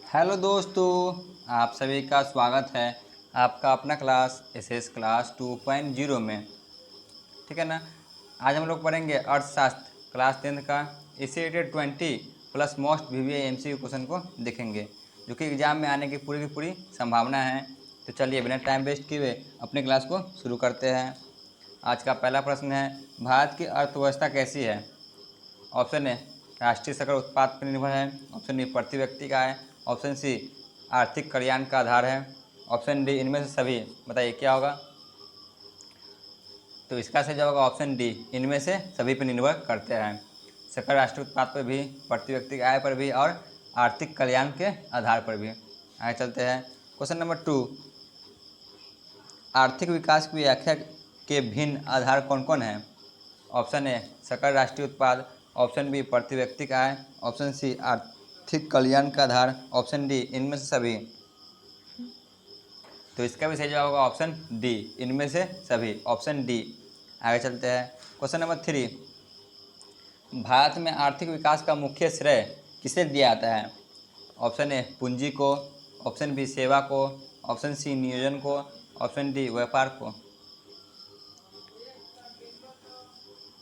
Hello दोस्तों, आप सभी का स्वागत है आपका अपना क्लास एसएस क्लास 2.0 में। ठीक है ना। आज हम लोग पढ़ेंगे अर्थशास्त्र क्लास 10 का इसी related 20 plus most VVI MCQ question को देखेंगे, जो कि एग्जाम में आने की पूरी संभावना है। तो चलिए बिना टाइम वेस्ट किए हुए अपने क्लास को शुरू करते हैं। आज का पहला प्रश्न है, भारत की अर्थव्यवस्था कैसी है? ऑप्शन ए राष्ट्रीय सकल उत्पाद पर निर्भर है। ऑप्शन बी प्रति व्यक्ति का है। ऑप्शन सी आर्थिक कल्याण का आधार है। ऑप्शन डी इनमें से सभी। बताइए क्या होगा। तो इसका सही जवाब होगा ऑप्शन डी, इनमें से सभी पर निर्भर करते हैं। सकल राष्ट्रीय उत्पाद पर भी, प्रति व्यक्ति की आय पर भी और आर्थिक कल्याण के आधार पर भी। आगे चलते हैं। क्वेश्चन नंबर 2, आर्थिक विकास की व्याख्या के भिन्न आधार कौन कौन हैं? ऑप्शन ए सकल राष्ट्रीय उत्पाद। ऑप्शन बी प्रति व्यक्ति का आय। ऑप्शन सी आर्थिक कल्याण का आधार। ऑप्शन डी इनमें से सभी। तो इसका भी सही जवाब होगा ऑप्शन डी, इनमें से सभी। Option D. आगे चलते हैं। क्वेश्चन नंबर 3, भारत में आर्थिक विकास का मुख्य श्रेय किसे दिया जाता है? ऑप्शन ए पूंजी को। ऑप्शन बी सेवा को। ऑप्शन सी नियोजन को। ऑप्शन डी व्यापार को।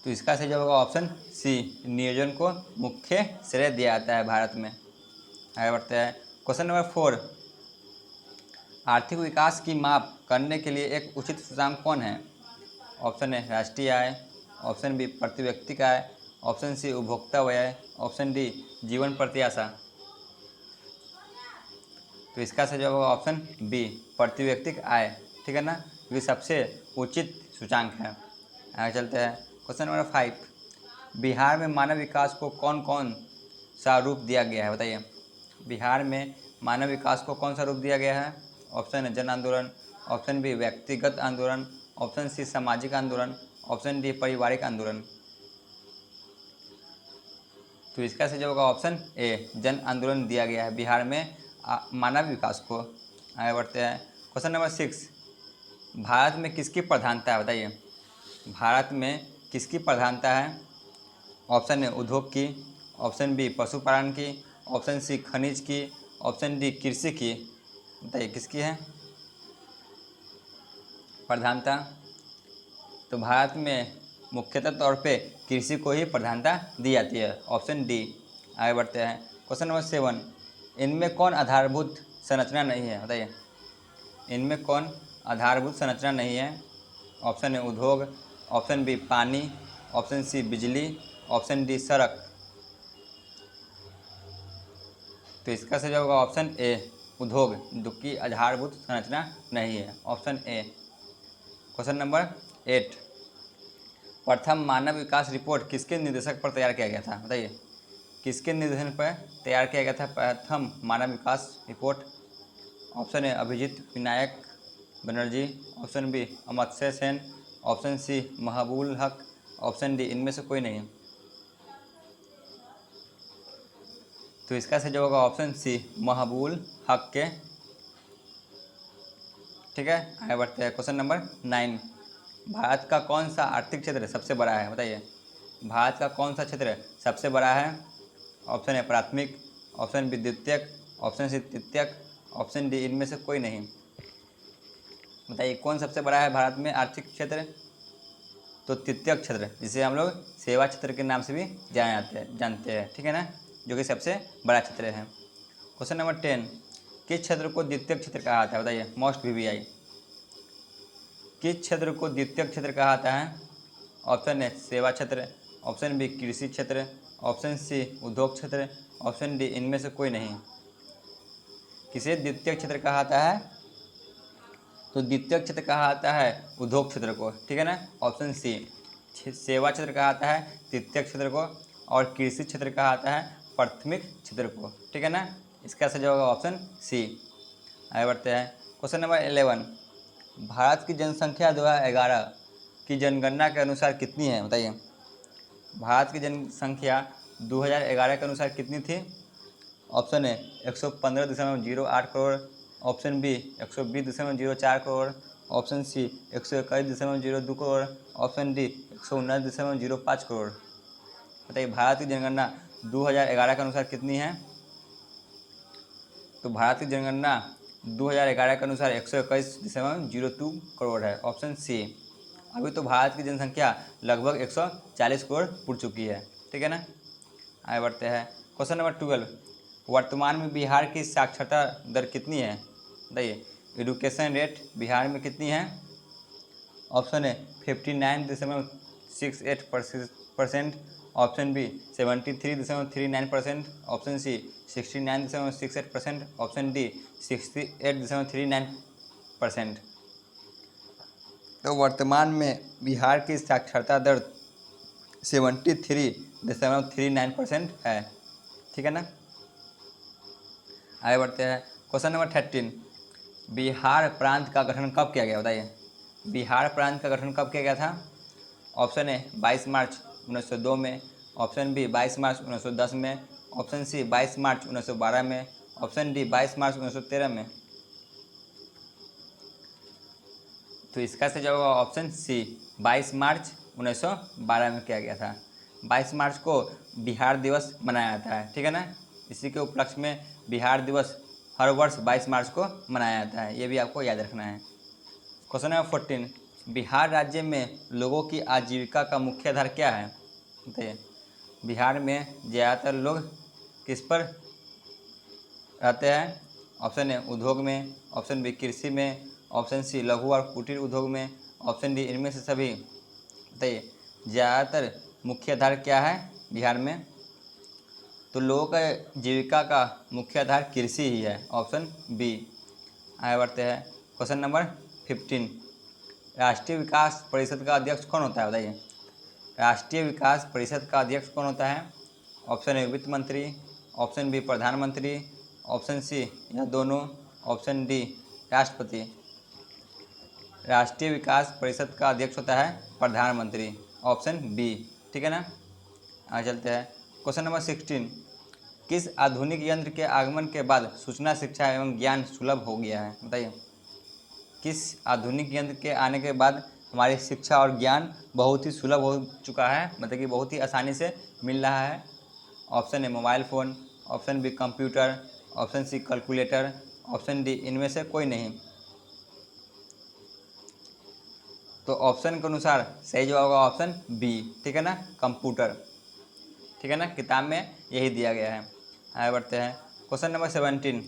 तो इसका सही जवाब होगा ऑप्शन सी, नियोजन को मुख्य श्रेय दिया जाता है भारत में। आगे बढ़ते हैं। क्वेश्चन नंबर 4, आर्थिक विकास की माप करने के लिए एक उचित सूचकांक कौन है? ऑप्शन ए राष्ट्रीय आय। ऑप्शन बी प्रति व्यक्ति का आय। ऑप्शन सी उपभोक्ता व्यय। ऑप्शन डी जीवन प्रत्याशा। तो इसका सही जवाब होगा ऑप्शन बी, प्रति व्यक्ति का आय। ठीक है ना, ये सबसे उचित सूचकांक है। आगे चलते हैं। क्वेश्चन नंबर 5, बिहार में मानव विकास को कौन कौन सा रूप दिया गया है? बताइए। बिहार में मानव विकास को कौन सा रूप दिया गया है? ऑप्शन है जन आंदोलन। ऑप्शन बी व्यक्तिगत आंदोलन। ऑप्शन सी सामाजिक आंदोलन। ऑप्शन डी पारिवारिक आंदोलन। तो इसका सही जवाब होगा ऑप्शन ए, जन आंदोलन दिया गया है बिहार में मानव विकास को। आगे बढ़ते हैं। क्वेश्चन नंबर 6, भारत में किसकी प्रधानता है? बताइए। भारत में किसकी प्रधानता है? ऑप्शन ए उद्योग की। ऑप्शन बी पशुपालन की। ऑप्शन सी खनिज की। ऑप्शन डी कृषि की। बताइए किसकी है प्रधानता? तो भारत में मुख्यतः तौर पे कृषि को ही प्रधानता दी जाती है। Option D. आगे बढ़ते हैं। क्वेश्चन नंबर 7, इनमें कौन आधारभूत संरचना नहीं है? बताइए। इनमें कौन आधारभूत संरचना नहीं है? ऑप्शन ए उद्योग। ऑप्शन बी पानी। ऑप्शन सी बिजली। ऑप्शन डी सड़क। तो इसका सही होगा ऑप्शन ए, उद्योग, जो कि आधारभूत संरचना नहीं है। ऑप्शन ए। क्वेश्चन नंबर 8, प्रथम मानव विकास रिपोर्ट किसके निर्देशक पर तैयार किया गया था? बताइए। किसके निर्देशन पर तैयार किया गया था प्रथम मानव विकास report? Option A Abhijit Vinayak Banerjee. Option B Amartya Sen. Option C Mahbubul Haq. Option D इनमें से कोई नहीं। तो इसका सही जवाब होगा ऑप्शन सी, महबूल हक के। ठीक है, आगे बढ़ते हैं। क्वेश्चन नंबर 9, भारत का कौन सा आर्थिक क्षेत्र सबसे बड़ा है? बताइए। भारत का कौन सा क्षेत्र सबसे बड़ा है? ऑप्शन ए प्राथमिक। ऑप्शन बी द्वितीयक। ऑप्शन सी तृतीयक। ऑप्शन डी इनमें से कोई नहीं। बताइए कौन सबसे बड़ा है भारत में आर्थिक क्षेत्र? तो तृतीयक क्षेत्र, जिसे हम लोग सेवा क्षेत्र के नाम से भी जानते हैं। ठीक है ना, जो कि सबसे बड़ा क्षेत्र है। क्वेश्चन नंबर 10, किस क्षेत्र को द्वितीयक क्षेत्र कहा जाता है? बताइए। मोस्ट वीवीआई, किस क्षेत्र को द्वितीयक क्षेत्र कहा जाता है? ऑप्शन ए सेवा क्षेत्र। ऑप्शन बी कृषि क्षेत्र। ऑप्शन सी उद्योग क्षेत्र। ऑप्शन डी इनमें से कोई नहीं। किसे द्वितीयक क्षेत्र कहा जाता है? तो द्वितीयक क्षेत्र कहा जाता है उद्योग क्षेत्र को। ठीक है ना, ऑप्शन सी। सेवा क्षेत्र कहा जाता है तृतीयक क्षेत्र को, और कृषि क्षेत्र कहा जाता है प्राथमिक क्षेत्र को। ठीक है ना, इसका सही जवाब होगा ऑप्शन सी। आगे बढ़ते हैं। क्वेश्चन नंबर 11, भारत की जनसंख्या 2011 की जनगणना के अनुसार कितनी है? बताइए। भारत की जनसंख्या 2011 के अनुसार कितनी थी? Option A 115.08 crore. Option B 120.04 crore. Option C 121.02 crore. Option D 119.05 crore. बताइए भारत की जनगणना 2011 के अनुसार कितनी है? तो भारत की जनगणना 2011 के अनुसार 121.02 करोड़ है, ऑप्शन सी। अभी तो भारत की जनसंख्या लगभग 140 करोड़ पुर चुकी है, ठीक है ना। आगे बढ़ते हैं, क्वेश्चन नंबर 12। वर्तमान में बिहार की साक्षरता दर कितनी है, बताइए। एजुकेशन रेट बिहार में कितनी है? Option A 59.68%, option B 73.39%, option C 69.68%, option D 68.39%। तो वर्तमान में बिहार की साक्षरता दर 73.39% है, ठीक है ना। आगे बढ़ते हैं, क्वेश्चन नंबर 13। बिहार प्रांत का गठन कब किया गया, बताइए। बिहार प्रांत का गठन कब किया गया था? ऑप्शन ए 22 मार्च 1902 में, ऑप्शन बी 22 मार्च 1910 में, ऑप्शन सी 22 मार्च 1912 में, ऑप्शन डी 22 मार्च 1913 में। तो इसका सही जवाब होगा ऑप्शन सी, 22 मार्च 1912 में किया गया था। 22 मार्च को बिहार दिवस मनाया जाता है, ठीक है ना। इसी के उपलक्ष्य में बिहार दिवस हर वर्ष 22 मार्च को मनाया जाता है, ये भी आपको याद रखना है। Question number 14। बिहार राज्य में लोगों की आजीविका का मुख्य आधार क्या है, बताइए। बिहार में ज़्यादातर लोग किस पर रहते हैं? ऑप्शन ए उद्योग में, ऑप्शन बी कृषि में, ऑप्शन सी लघु और कुटीर उद्योग में, ऑप्शन डी इनमें से सभी। बताइए ज़्यादातर मुख्य आधार क्या है बिहार में? तो लोगों का जीविका का मुख्य आधार कृषि ही है, ऑप्शन बी। आगे बढ़ते हैं, क्वेश्चन नंबर 15। राष्ट्रीय विकास परिषद का अध्यक्ष कौन होता है, बताइए। राष्ट्रीय विकास परिषद का अध्यक्ष कौन होता है? ऑप्शन ए वित्त मंत्री, ऑप्शन बी प्रधानमंत्री, ऑप्शन सी या दोनों, ऑप्शन डी राष्ट्रपति। राष्ट्रीय विकास परिषद का अध्यक्ष होता है प्रधानमंत्री, ऑप्शन बी, ठीक है ना। आगे चलते हैं, क्वेश्चन नंबर 16। किस आधुनिक यंत्र के आगमन के बाद सूचना शिक्षा एवं ज्ञान सुलभ हो गया है, बताइए। किस आधुनिक यंत्र के आने के बाद हमारी शिक्षा और ज्ञान बहुत ही सुलभ हो चुका है, मतलब कि बहुत ही आसानी से मिल रहा है? Option A mobile phone, option B computer, option C calculator, option D इनमें से कोई नहीं। तो ऑप्शन के अनुसार सही जवाब होगा ऑप्शन बी, ठीक है ना, कंप्यूटर, ठीक है ना। किताब में यही दिया गया है। आगे बढ़ते हैं, क्वेश्चन नंबर 17।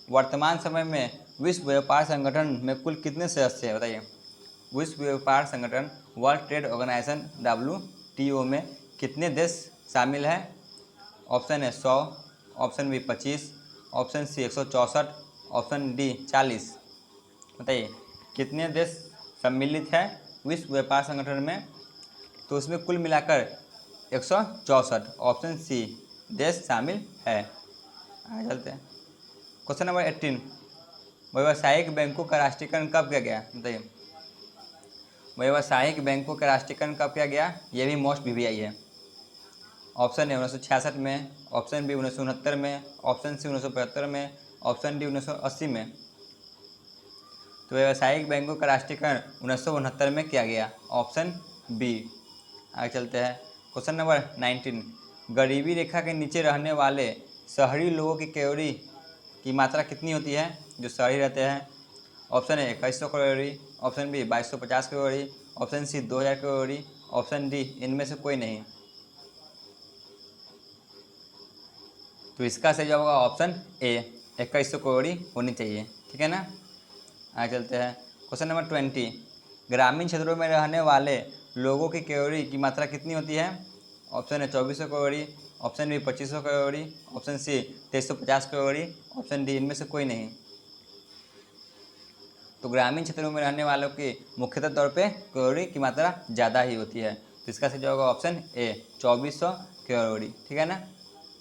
वर्तमान समय में विश्व व्यापार संगठन में कुल कितने सदस्य हैं, बताइए। विश्व व्यापार संगठन वर्ल्ड ट्रेड ऑर्गेनाइजेशन WTO में कितने देश शामिल हैं? Option A 100, option B 25, option C 164, option D 40। बताइए कितने देश सम्मिलित हैं विश्व व्यापार संगठन में? तो उसमें कुल मिलाकर 164, ऑप्शन सी देश शामिल है। आगे चलते हैं, क्वेश्चन नंबर 18। व्यावसायिक बैंकों का राष्ट्रीयकरण कब किया गया, बताइए। व्यावसायिक बैंकों का राष्ट्रीयकरण कब किया गया? ये भी मोस्ट VVI है। ऑप्शन ए 1966 में, ऑप्शन बी 1969 में, ऑप्शन सी 1975 में, ऑप्शन डी 1980 में। तो व्यावसायिक बैंकों का राष्ट्रीयकरण 1969 में किया गया, ऑप्शन बी। आगे चलते हैं, क्वेश्चन नंबर 19। गरीबी रेखा के नीचे रहने वाले शहरी लोगों की कैलोरी की मात्रा कितनी होती है जो शहरी रहते हैं? Option A 2100 calorie, option B 2250 calorie, option C 2000 calorie, option D इनमें से कोई नहीं। तो इसका सही जवाब होगा ऑप्शन ए, 2100 कैलोरी होनी चाहिए, ठीक है ना। आगे चलते हैं, क्वेश्चन नंबर 20। ग्रामीण क्षेत्रों में रहने वाले लोगों की कैलोरी की मात्रा कितनी होती है? Option A 2400 calorie, option B 2500 calorie, option C 2350 calorie, option D इनमें से कोई नहीं। तो ग्रामीण क्षेत्रों में रहने वालों की मुख्यतः तौर पे कैलोरी की मात्रा ज़्यादा ही होती है, तो इसका सही जवाब होगा ऑप्शन ए 2400 कैलोरी, ठीक है ना।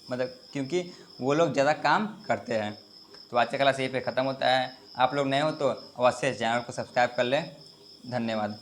मतलब क्योंकि वो लोग ज़्यादा काम करते हैं। तो आज का क्लास यहीं पे ख़त्म होता है। आप लोग नए हो तो अवश्य चैनल को सब्सक्राइब कर लें। धन्यवाद।